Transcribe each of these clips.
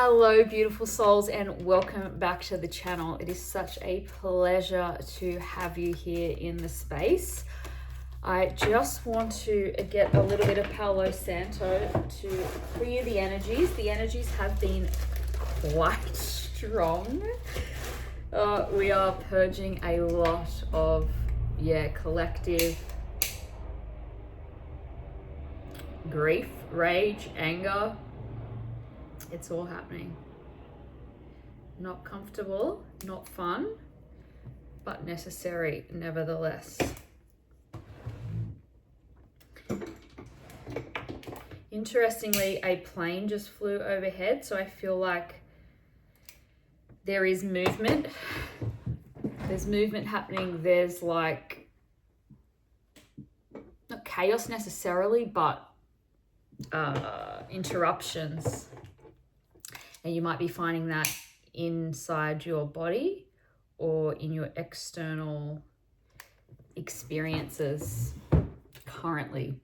Hello, beautiful souls, and welcome back to the channel. It is such a pleasure to have you here in the space. I just want to get a little bit of Palo Santo to clear the energies. The energies have been quite strong. We are purging a lot of, collective grief, rage, anger. It's all happening. Not comfortable, not fun, but necessary nevertheless. Interestingly, a plane just flew overhead, so I feel like there is movement. There's movement happening. There's like, not chaos necessarily, but interruptions. And you might be finding that inside your body or in your external experiences currently.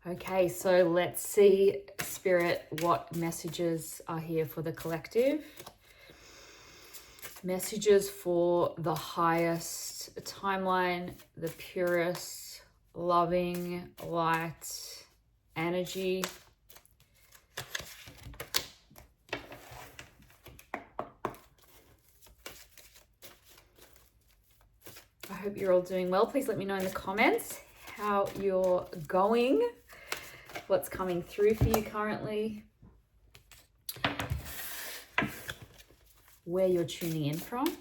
Okay, so let's see, Spirit, what messages are here for the collective. Messages for the highest timeline, the purest, loving, light energy. I hope you're all doing well. Please let me know in the comments how you're going, what's coming through for you currently, where you're tuning in from.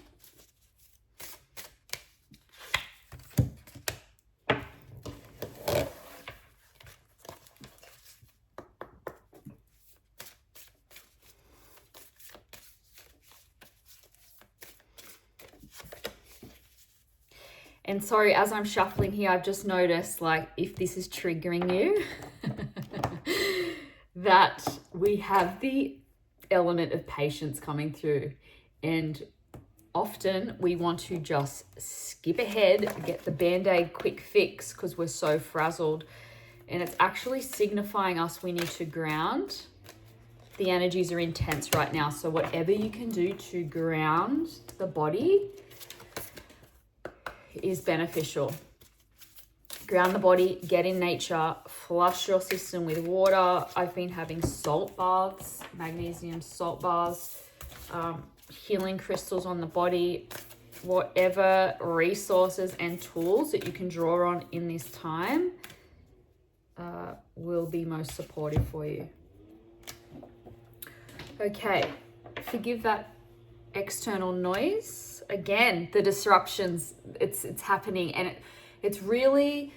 And sorry, as I'm shuffling here, I've just noticed, like, if this is triggering you, that we have the element of patience coming through. And often we want to just skip ahead, get the Band-Aid quick fix because we're so frazzled. And it's actually signifying us we need to ground. The energies are intense right now. So whatever you can do to ground the body is beneficial. Ground the body, get in nature, flush your system with water. I've been having salt baths, magnesium salt baths, healing crystals on the body, whatever resources and tools that you can draw on in this time will be most supportive for you. Okay, forgive that external noise. Again, the disruptions, it's happening, and it's really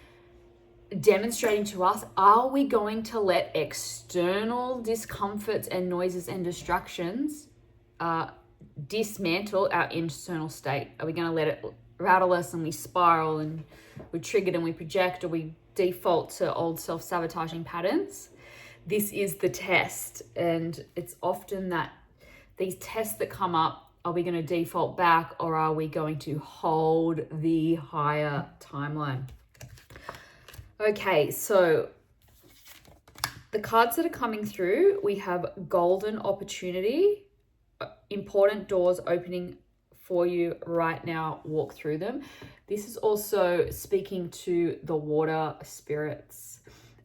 demonstrating to us, are we going to let external discomforts and noises and distractions dismantle our internal state? Are we going to let it rattle us and we spiral and we're triggered and we project, or we default to old self-sabotaging patterns? This is the test, and it's often that these tests that come up, are we going to default back, or are we going to hold the higher timeline? Okay, so the cards that are coming through, we have golden opportunity, important doors opening for you right now, walk through them. This is also speaking to the water spirits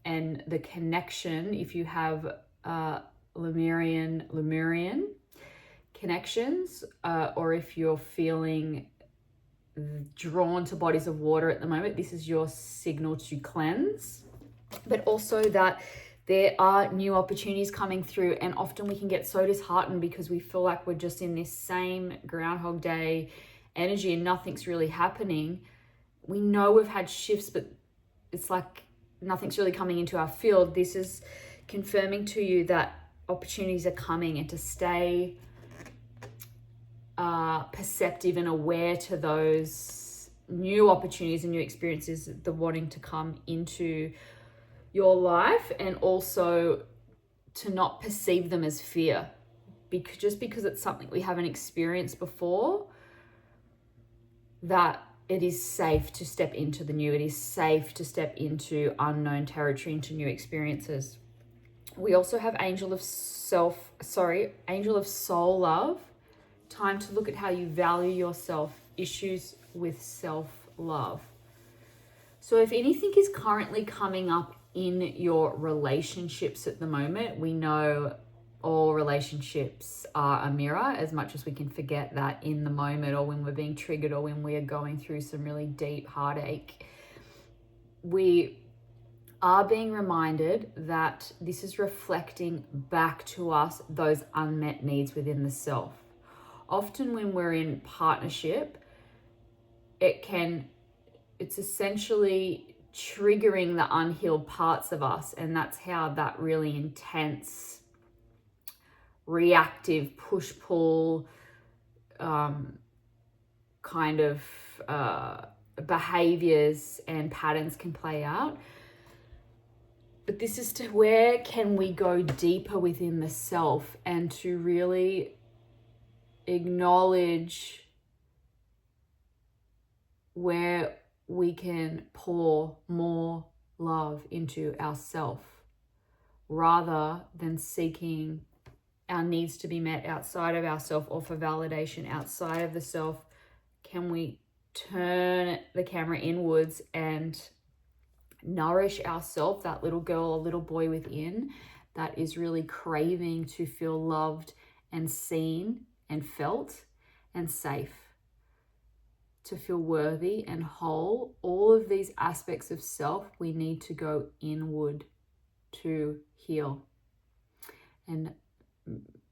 and the connection. If you have Lemurian connections, or if you're feeling drawn to bodies of water at the moment, this is your signal to cleanse. But also that there are new opportunities coming through, and often we can get so disheartened because we feel like we're just in this same Groundhog Day energy and nothing's really happening. We know we've had shifts, but it's like nothing's really coming into our field. This is confirming to you that opportunities are coming, and to stay perceptive and aware to those new opportunities and new experiences, the wanting to come into your life, and also to not perceive them as fear, because it's something we haven't experienced before, that it is safe to step into the new. It is safe to step into unknown territory, into new experiences. We also have Angel of Soul Love. Time to look at how you value yourself. Issues with self-love. So if anything is currently coming up in your relationships at the moment, we know all relationships are a mirror, as much as we can forget that in the moment, or when we're being triggered, or when we are going through some really deep heartache. We are being reminded that this is reflecting back to us those unmet needs within the self. Often when we're in partnership, it's essentially triggering the unhealed parts of us, and that's how that really intense reactive push-pull kind of behaviors and patterns can play out. But this is to where can we go deeper within the self and to really acknowledge where we can pour more love into ourself, rather than seeking our needs to be met outside of ourself or for validation outside of the self. Can we turn the camera inwards and nourish ourself, that little girl or little boy within that is really craving to feel loved and seen and felt and safe, to feel worthy and whole? All of these aspects of self, we need to go inward to heal. And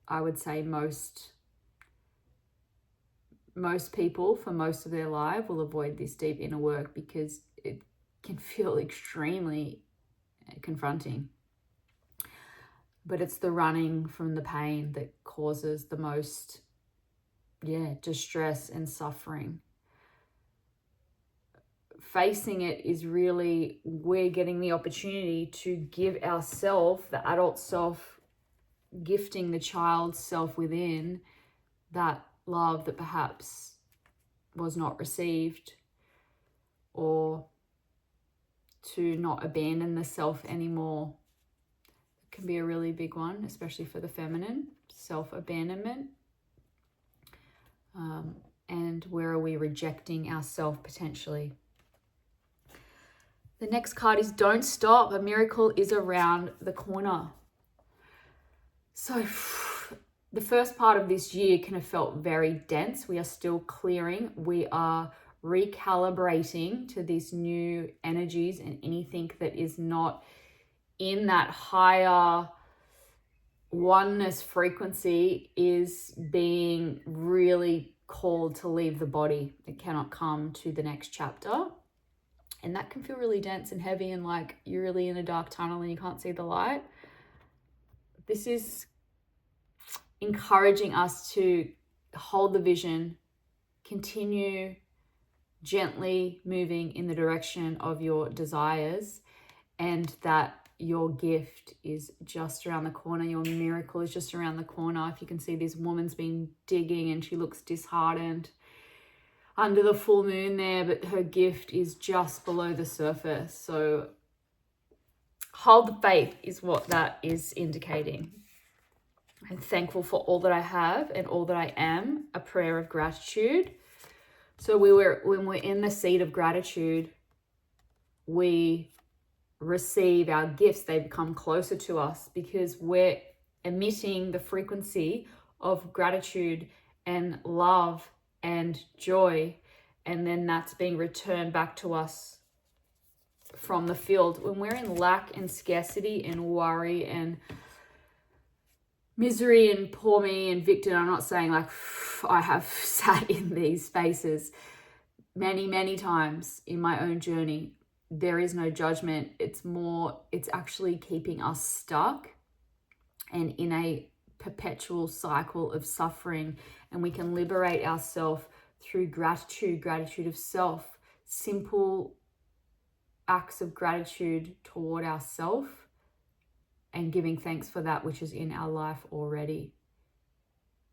I would say most people for most of their life will avoid this deep inner work because it can feel extremely confronting. But it's the running from the pain that causes the most distress and suffering. Facing it is really, we're getting the opportunity to give ourselves, the adult self, gifting the child self within, that love that perhaps was not received, or to not abandon the self anymore. It can be a really big one, especially for the feminine, self-abandonment. And where are we rejecting ourself potentially? The next card is Don't Stop. A miracle is around the corner. So the first part of this year can have felt very dense. We are still clearing. We are recalibrating to these new energies, and anything that is not in that higher oneness frequency is being really called to leave the body. It cannot come to the next chapter. And that can feel really dense and heavy, and like you're really in a dark tunnel and you can't see the light. This is encouraging us to hold the vision, continue gently moving in the direction of your desires, and that your gift is just around the corner. Your miracle is just around the corner. If you can see, this woman's been digging and she looks disheartened under the full moon there, but her gift is just below the surface. So hold the faith is what that is indicating. I'm thankful for all that I have and all that I am. A prayer of gratitude. So when we're in the seat of gratitude, we receive our gifts. They become closer to us because we're emitting the frequency of gratitude and love and joy. And then that's being returned back to us from the field. When we're in lack and scarcity and worry and misery and poor me and victim, I'm not saying like I have sat in these spaces many times in my own journey. There is no judgment. It's actually keeping us stuck and in a perpetual cycle of suffering. And we can liberate ourselves through gratitude of self, simple acts of gratitude toward ourselves, and giving thanks for that which is in our life already.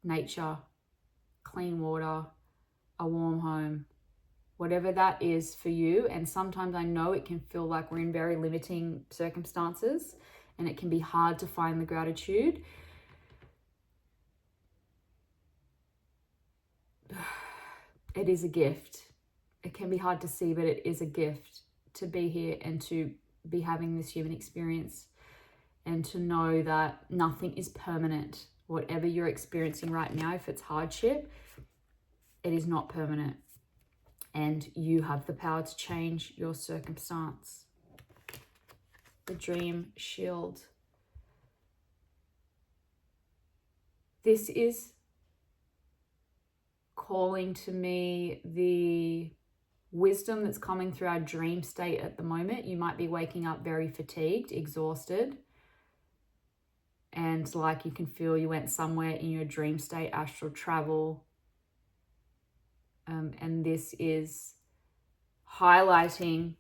Nature, clean water, a warm home, whatever that is for you. And sometimes I know it can feel like we're in very limiting circumstances and it can be hard to find the gratitude. It is a gift. It can be hard to see, but it is a gift to be here and to be having this human experience, and to know that nothing is permanent. Whatever you're experiencing right now, if it's hardship, it is not permanent. And you have the power to change your circumstance. The Dream Shield. This is calling to me the wisdom that's coming through our dream state at the moment. You might be waking up very fatigued, exhausted, and like you can feel you went somewhere in your dream state, astral travel. And this is highlighting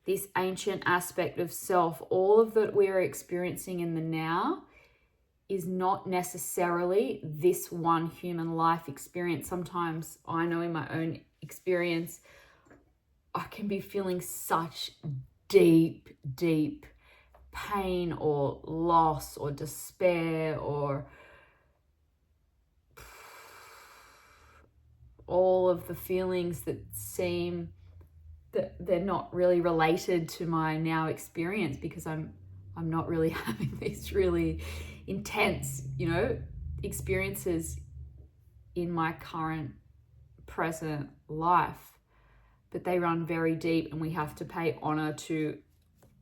this ancient aspect of self. All of that we're experiencing in the now is not necessarily this one human life experience. Sometimes I know in my own experience, I can be feeling such deep, deep pain or loss or despair or all of the feelings that seem that they're not really related to my now experience, because I'm not really having these really intense, experiences in my current present life, but they run very deep, and we have to pay honor to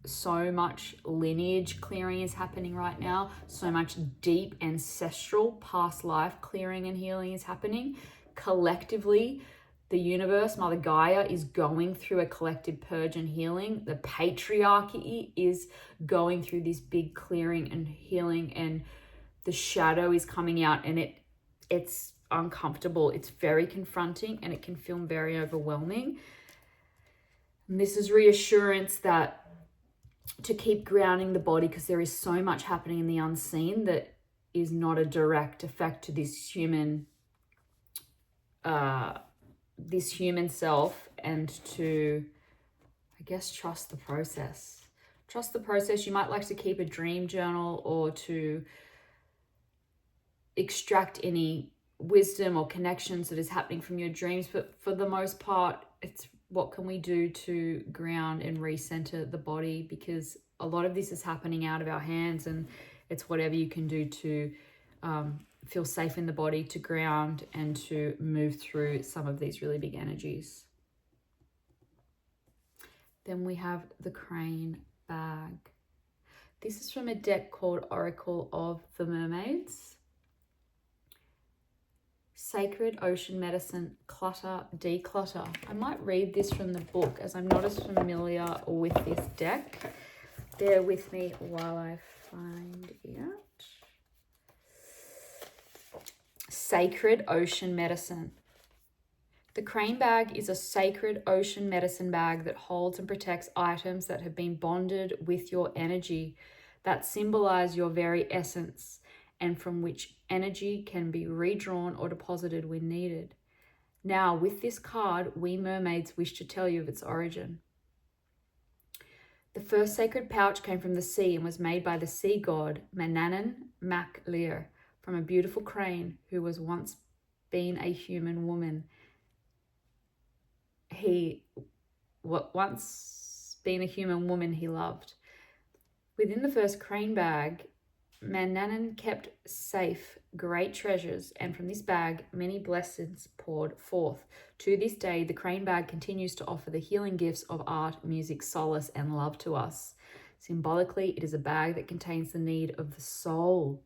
so much lineage clearing is happening right now. So much deep ancestral past life clearing and healing is happening. Collectively, the universe, Mother Gaia, is going through a collective purge and healing. The patriarchy is going through this big clearing and healing, and the shadow is coming out, and it's uncomfortable. It's very confronting, and it can feel very overwhelming. And this is reassurance that to keep grounding the body, because there is so much happening in the unseen that is not a direct effect to this human self, and to, I guess, trust the process. Trust the process. You might like to keep a dream journal or to extract any wisdom or connections that is happening from your dreams. But for the most part, it's what can we do to ground and recenter the body, because a lot of this is happening out of our hands, and it's whatever you can do to feel safe in the body, to ground and to move through some of these really big energies. Then we have the Crane Bag. This is from a deck called Oracle of the Mermaids. Sacred Ocean Medicine, Clutter, Declutter. I might read this from the book, as I'm not as familiar with this deck. Bear with me while I find it. Sacred Ocean Medicine. The Crane Bag is a sacred ocean medicine bag that holds and protects items that have been bonded with your energy, that symbolize your very essence, and from which energy can be redrawn or deposited when needed. Now, with this card, we mermaids wish to tell you of its origin. The first sacred pouch came from the sea and was made by the sea god Manannan Mac Lir, from a beautiful crane who was once been a human woman. He loved. Within the first crane bag, Manannan kept safe great treasures, and from this bag many blessings poured forth. To this day, the Crane Bag continues to offer the healing gifts of art, music, solace, and love to us. Symbolically, it is a bag that contains the need of the soul,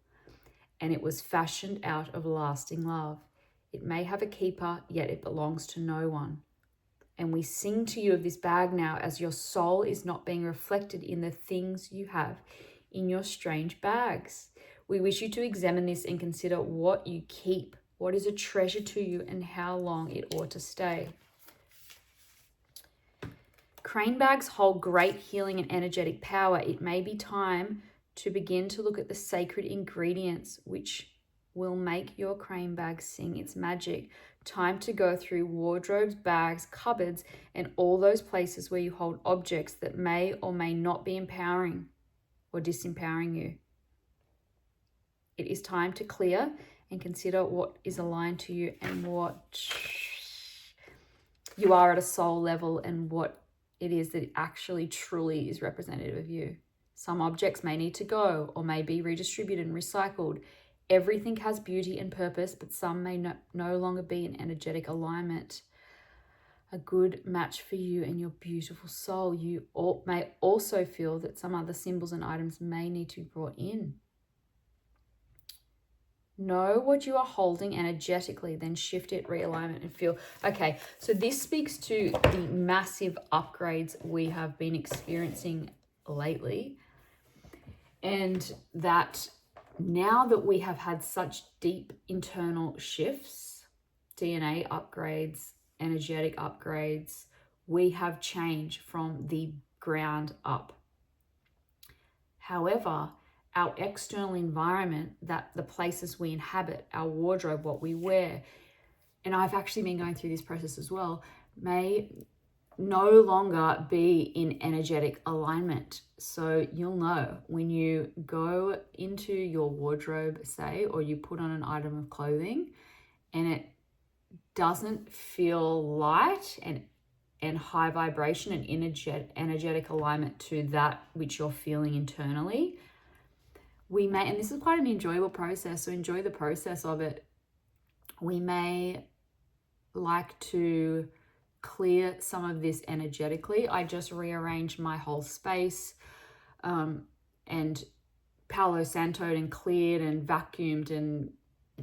and it was fashioned out of lasting love. It may have a keeper, yet it belongs to no one. And we sing to you of this bag now, as your soul is not being reflected in the things you have in your strange bags. We wish you to examine this and consider what you keep, what is a treasure to you, and how long it ought to stay. Crane bags hold great healing and energetic power. It may be time to begin to look at the sacred ingredients which will make your crane bag sing its magic. Time to go through wardrobes, bags, cupboards, and all those places where you hold objects that may or may not be empowering or disempowering you. It is time to clear and consider what is aligned to you and what you are at a soul level and what it is that actually truly is representative of you. Some objects may need to go or may be redistributed and recycled. Everything has beauty and purpose, but some may no longer be in energetic alignment. A good match for you and your beautiful soul. You may also feel that some other symbols and items may need to be brought in. Know what you are holding energetically, then shift it, realignment, and feel. Okay, so this speaks to the massive upgrades we have been experiencing lately. And that now that we have had such deep internal shifts, DNA upgrades, energetic upgrades, we have changed from the ground up. However, our external environment, that the places we inhabit, our wardrobe, what we wear, and I've actually been going through this process as well, may no longer be in energetic alignment. So you'll know when you go into your wardrobe, say, or you put on an item of clothing and it doesn't feel light and high vibration and energetic alignment to that which you're feeling internally, we may, and this is quite an enjoyable process, so enjoy the process of it. We may like to clear some of this energetically. I just rearranged my whole space and Palo Santo'd and cleared and vacuumed and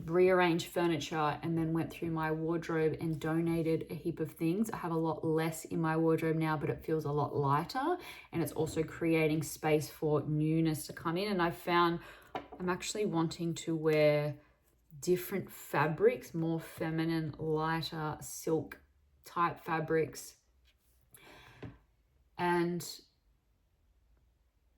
rearranged furniture, and then went through my wardrobe and donated a heap of things. I have a lot less in my wardrobe now, but it feels a lot lighter, and it's also creating space for newness to come in. And I found I'm actually wanting to wear different fabrics, more feminine, lighter silk type fabrics, and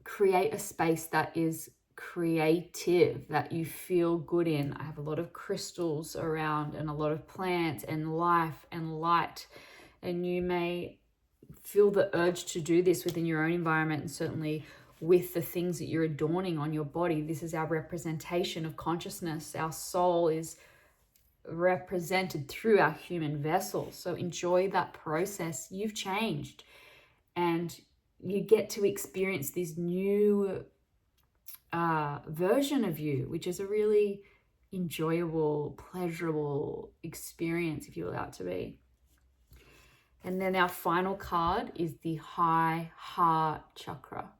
create a space that is creative, that you feel good in. I have a lot of crystals around and a lot of plants and life and light, and you may feel the urge to do this within your own environment, and certainly with the things that you're adorning on your body. This is our representation of consciousness. Our soul is represented through our human vessel. So enjoy that process. You've changed and you get to experience this new version of you, which is a really enjoyable, pleasurable experience if you allow it to be. And then our final card is the high heart chakra.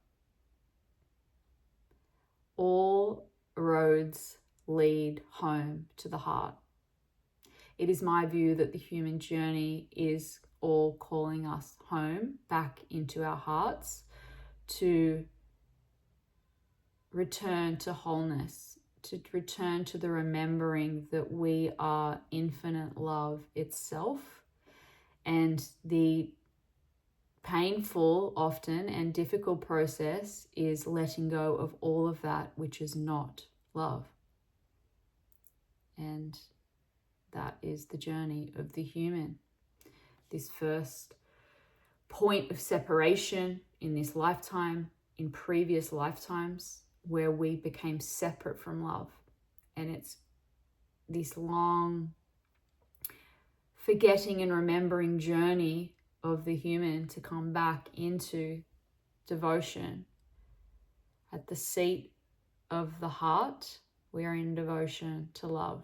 All roads lead home to the heart. It is my view that the human journey is all calling us home, back into our hearts, to return to wholeness, to return to the remembering that we are infinite love itself. And the painful, often, and difficult process is letting go of all of that which is not love. And that is the journey of the human. This first point of separation in this lifetime, in previous lifetimes, where we became separate from love. And it's this long forgetting and remembering journey of the human to come back into devotion. At the seat of the heart, we are in devotion to love.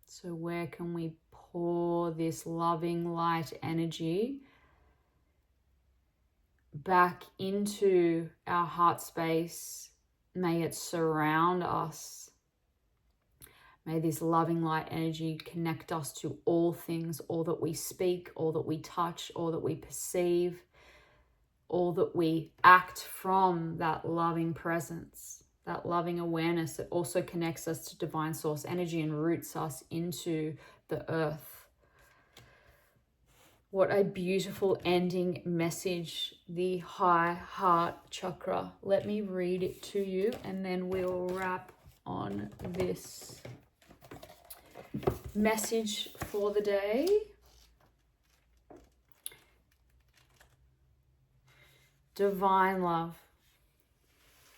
So where can we pour this loving light energy back into our heart space? May it surround us. May this loving light energy connect us to all things, all that we speak, all that we touch, all that we perceive, all that we act from that loving presence, that loving awareness that also connects us to divine source energy and roots us into the earth. What a beautiful ending message, the high heart chakra. Let me read it to you and then we'll wrap on this message for the day. Divine love,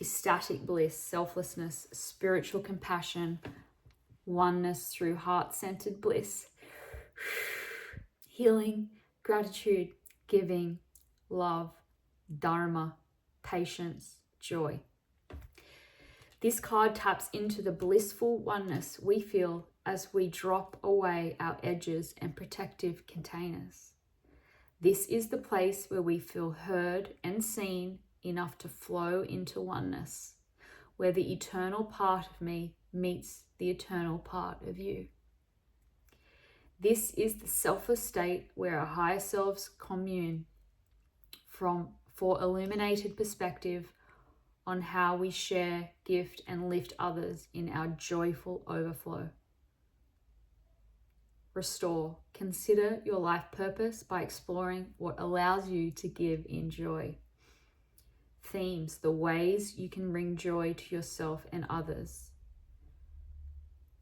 ecstatic bliss, selflessness, spiritual compassion, oneness through heart-centered bliss, healing, gratitude, giving, love, dharma, patience, joy. This card taps into the blissful oneness we feel as we drop away our edges and protective containers. This is the place where we feel heard and seen enough to flow into oneness, where the eternal part of me meets the eternal part of you. This is the selfless state where our higher selves commune for illuminated perspective on how we share, gift, and lift others in our joyful overflow. Restore. Consider your life purpose by exploring what allows you to give in joy. Themes, the ways you can bring joy to yourself and others.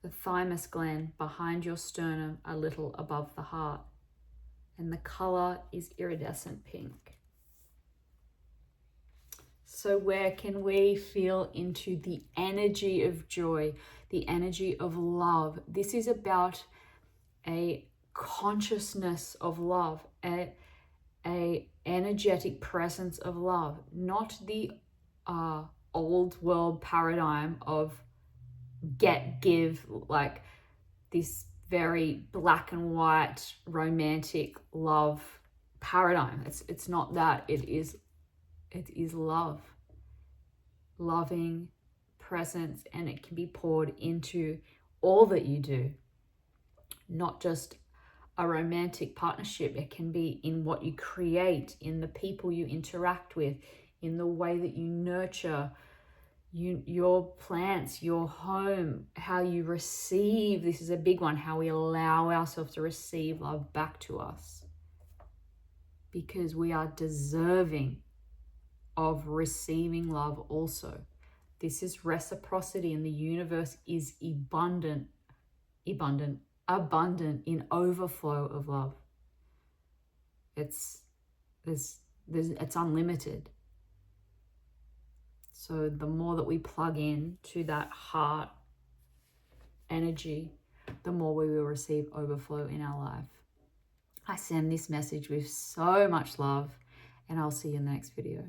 The thymus gland behind your sternum, a little above the heart. And the color is iridescent pink. So where can we feel into the energy of joy, the energy of love? This is about a consciousness of love, a energetic presence of love, not the old world paradigm of get, give, like this very black and white romantic love paradigm. It's not that. It is love, loving presence, and it can be poured into all that you do, not just a romantic partnership. It can be in what you create, in the people you interact with, in the way that you nurture your plants, your home, how you receive. This is a big one, how we allow ourselves to receive love back to us, because we are deserving of receiving love also. This is reciprocity, and the universe is abundant in overflow of love. It's unlimited. So the more that we plug in to that heart energy, the more we will receive overflow in our life. I send this message with so much love, and I'll see you in the next video.